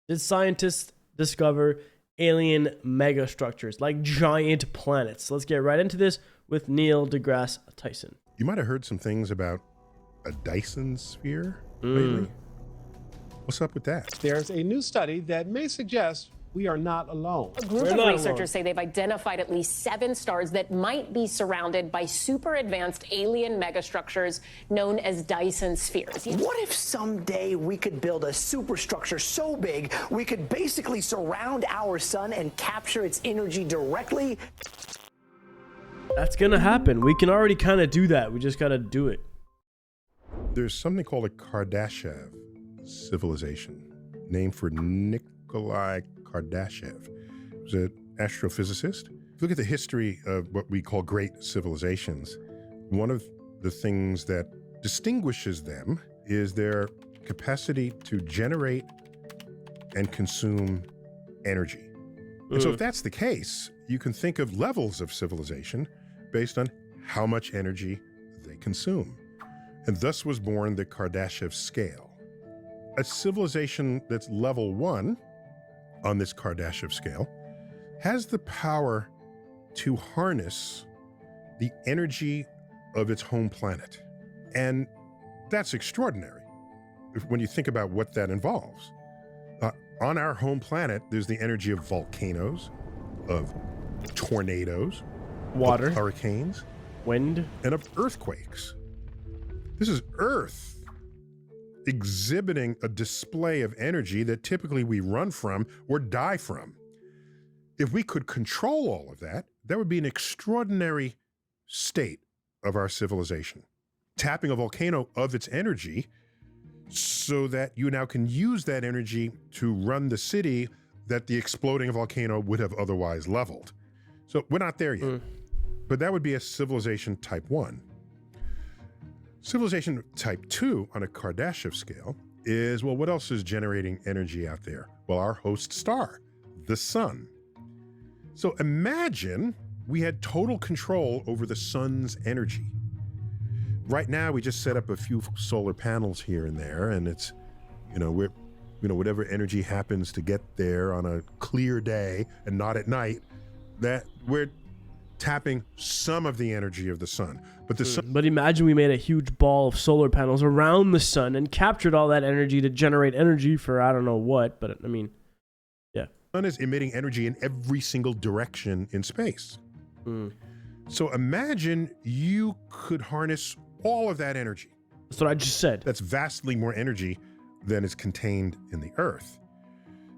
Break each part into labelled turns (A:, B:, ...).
A: did scientists discover alien megastructures like giant planets? Let's get right into this with Neil deGrasse Tyson.
B: You might have heard some things about a Dyson sphere lately. What's up with that?
C: There's a new study that may suggest we are not alone.
D: A group of researchers say they've identified at least 7 stars that might be surrounded by super advanced alien megastructures known as Dyson Spheres.
E: What if someday we could build a superstructure so big we could basically surround our sun and capture its energy directly?
A: That's gonna happen. We can already kind of do that. We just gotta do it.
B: There's something called a Kardashev civilization, named for Nikolai Kardashev. He was an astrophysicist. If you look at the history of what we call great civilizations, one of the things that distinguishes them is their capacity to generate and consume energy. And so if that's the case, you can think of levels of civilization based on how much energy they consume. And thus was born the Kardashev scale. A civilization that's level 1 on this Kardashev scale has the power to harness the energy of its home planet. And that's extraordinary when you think about what that involves. On our home planet, there's the energy of volcanoes, of tornadoes,
A: Water,
B: of hurricanes,
A: wind,
B: and of earthquakes. This is Earth exhibiting a display of energy that typically we run from or die from. If we could control all of that, that would be an extraordinary state of our civilization. Tapping a volcano of its energy so that you now can use that energy to run the city that the exploding volcano would have otherwise leveled. So we're not there yet, but that would be a civilization type 1. Civilization type 2 on a Kardashev scale is, well, what else is generating energy out there? Well, our host star, the sun. So imagine we had total control over the sun's energy. Right now, we just set up a few solar panels here and there, and it's, whatever energy happens to get there on a clear day and not at night, that we're tapping some of the energy of the sun. But the sun.
A: But imagine we made a huge ball of solar panels around the sun and captured all that energy to generate energy for I don't know what, but I mean, yeah.
B: The sun is emitting energy in every single direction in space. So imagine you could harness all of that energy.
A: That's what I just said.
B: That's vastly more energy than is contained in the Earth.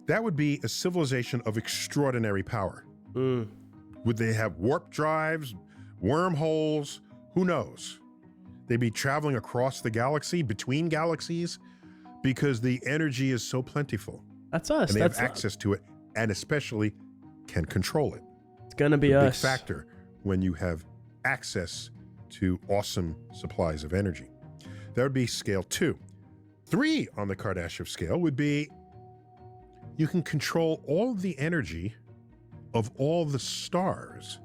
B: That would be a civilization of extraordinary power. Would they have warp drives, wormholes? Who knows? They'd be traveling across the galaxy, between galaxies, because the energy is so plentiful.
A: That's us.
B: And they have access to it, and especially can control it.
A: It's gonna be
B: a
A: us.
B: Big factor when you have access to awesome supplies of energy. That would be scale 2. 3 on the Kardashev scale would be you can control all the energy of all the stars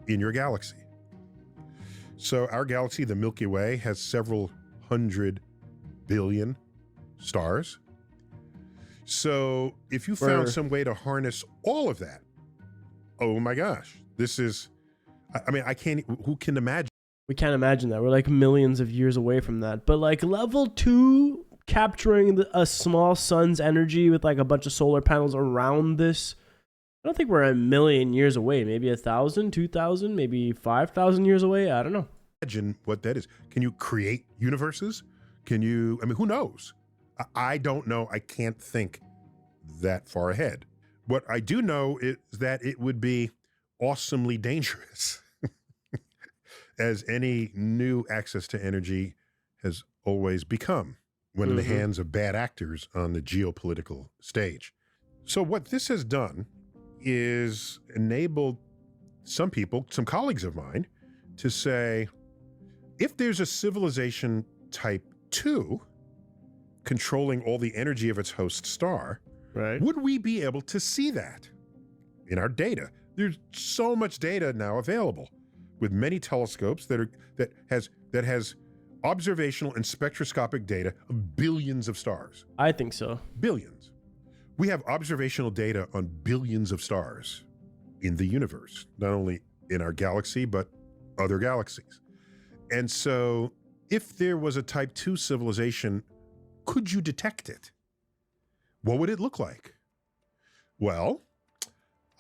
B: in your galaxy. So our galaxy, the Milky Way, has several 100 billion stars. So if you found some way to harness all of that, oh my gosh, this is, who can imagine?
A: We can't imagine that. We're like millions of years away from that. But like level 2, capturing a small sun's energy with like a bunch of solar panels around this, I don't think we're a million years away. Maybe 1,000, 2,000, maybe 5,000 years away. I don't know.
B: Imagine what that is. Can you create universes? Who knows? I don't know. I can't think that far ahead. What I do know is that it would be awesomely dangerous, as any new access to energy has always become when in the hands of bad actors on the geopolitical stage. So what this has done is enabled some people, some colleagues of mine, to say, if there's a civilization type 2 controlling all the energy of its host star,
A: right,
B: would we be able to see that in our data? There's so much data now available with many telescopes that has observational and spectroscopic data of billions of stars.
A: I think so.
B: Billions. We have observational data on billions of stars in the universe, not only in our galaxy, but other galaxies. And so if there was a type 2 civilization, could you detect it? What would it look like? Well,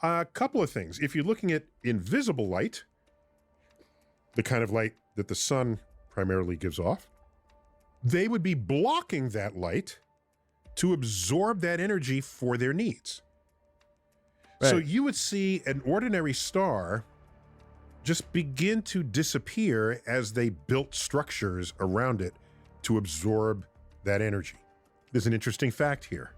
B: a couple of things. If you're looking at invisible light, the kind of light that the sun primarily gives off, they would be blocking that light to absorb that energy for their needs.
A: Right.
B: So you would see an ordinary star just begin to disappear as they built structures around it to absorb that energy. There's an interesting fact here.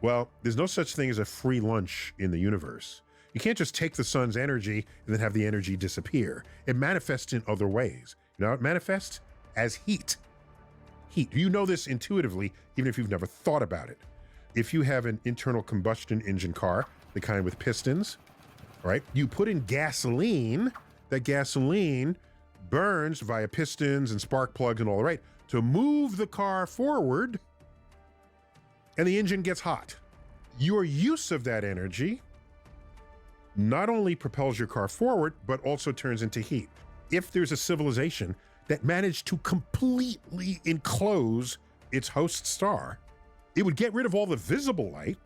B: Well, there's no such thing as a free lunch in the universe. You can't just take the sun's energy and then have the energy disappear. It manifests in other ways. You know how it manifests? As heat. Heat. You know this intuitively, even if you've never thought about it. If you have an internal combustion engine car, the kind with pistons, right? You put in gasoline, that gasoline burns via pistons and spark plugs and all the right to move the car forward, and the engine gets hot. Your use of that energy not only propels your car forward, but also turns into heat. If there's a civilization that managed to completely enclose its host star, it would get rid of all the visible light,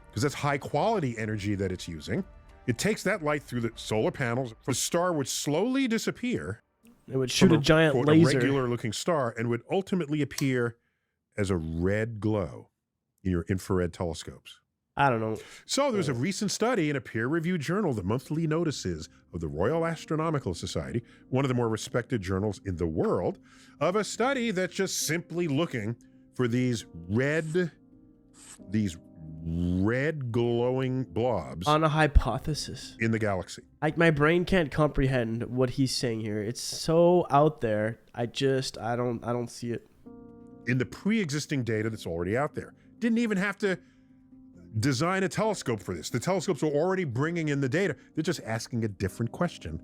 B: because that's high quality energy that it's using. It takes that light through the solar panels. The star would slowly disappear.
A: It would shoot a giant
B: quote,
A: laser.
B: A regular looking star, and would ultimately appear as a red glow in your infrared telescopes.
A: I don't know.
B: So there's a recent study in a peer-reviewed journal, the Monthly Notices of the Royal Astronomical Society, one of the more respected journals in the world, of a study that's just simply looking for these red glowing blobs
A: On a hypothesis.
B: in the galaxy.
A: My brain can't comprehend what he's saying here. It's so out there. I don't see it.
B: In the pre-existing data that's already out there. Didn't even have to design a telescope for this. The telescopes are already bringing in the data. They're just asking a different question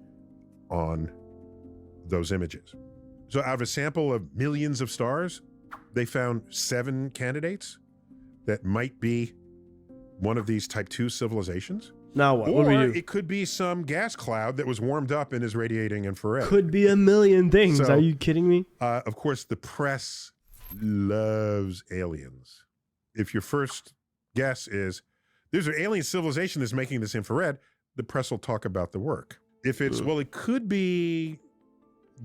B: on those images. So out of a sample of millions of stars, they found 7 candidates that might be one of these type 2 civilizations.
A: Now what? What do we
B: Or
A: do?
B: it could be some gas cloud that was warmed up and is radiating infrared.
A: Could be a million things.
B: So,
A: Are you kidding me?
B: Of course, the press loves aliens. If your first guess is there's an alien civilization that's making this infrared, the press will talk about the work. If it's, well, it could be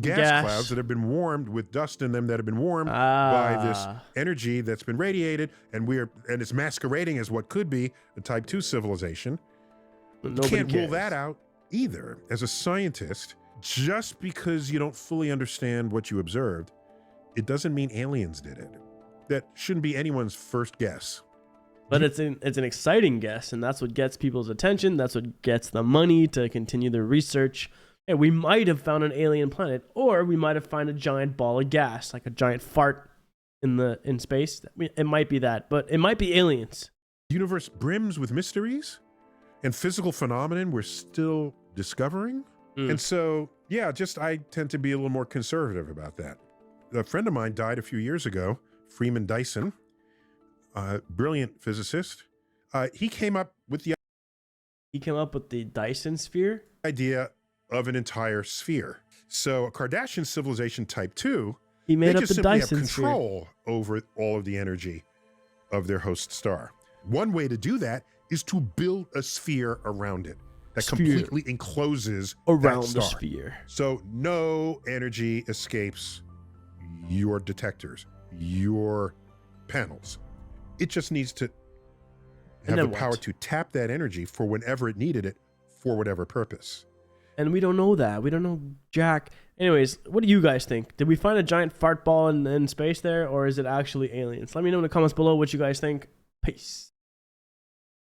B: gas clouds that have been warmed with dust in them that have been warmed by this energy that's been radiated, and it's masquerading as what could be a type 2 civilization. You can't rule that out either. As a scientist, just because you don't fully understand what you observed, it doesn't mean aliens did it. That shouldn't be anyone's first guess.
A: But it's an exciting guess, and that's what gets people's attention. That's what gets the money to continue their research. And we might have found an alien planet, or we might have found a giant ball of gas, like a giant fart in space. It might be that, but it might be aliens.
B: The universe brims with mysteries and physical phenomenon we're still discovering. And so, yeah, I tend to be a little more conservative about that. A friend of mine died a few years ago, Freeman Dyson, brilliant physicist. He came up with the
A: Dyson sphere
B: idea of an entire sphere. So a Kardashev civilization type 2,
A: He made
B: they
A: up
B: just
A: the
B: simply
A: Dyson
B: have
A: sphere.
B: control over all of the energy of their host star. One way to do that is to build a sphere around it that completely encloses
A: around
B: that
A: the
B: star.
A: sphere.
B: So no energy escapes your detectors, your panels. It just needs to have the power to tap that energy for whenever it needed it for whatever purpose.
A: And we don't know that. We don't know jack. Anyways, what do you guys think? Did we find a giant fart ball in space there, or is it actually aliens? Let me know in the comments below what you guys think. Peace.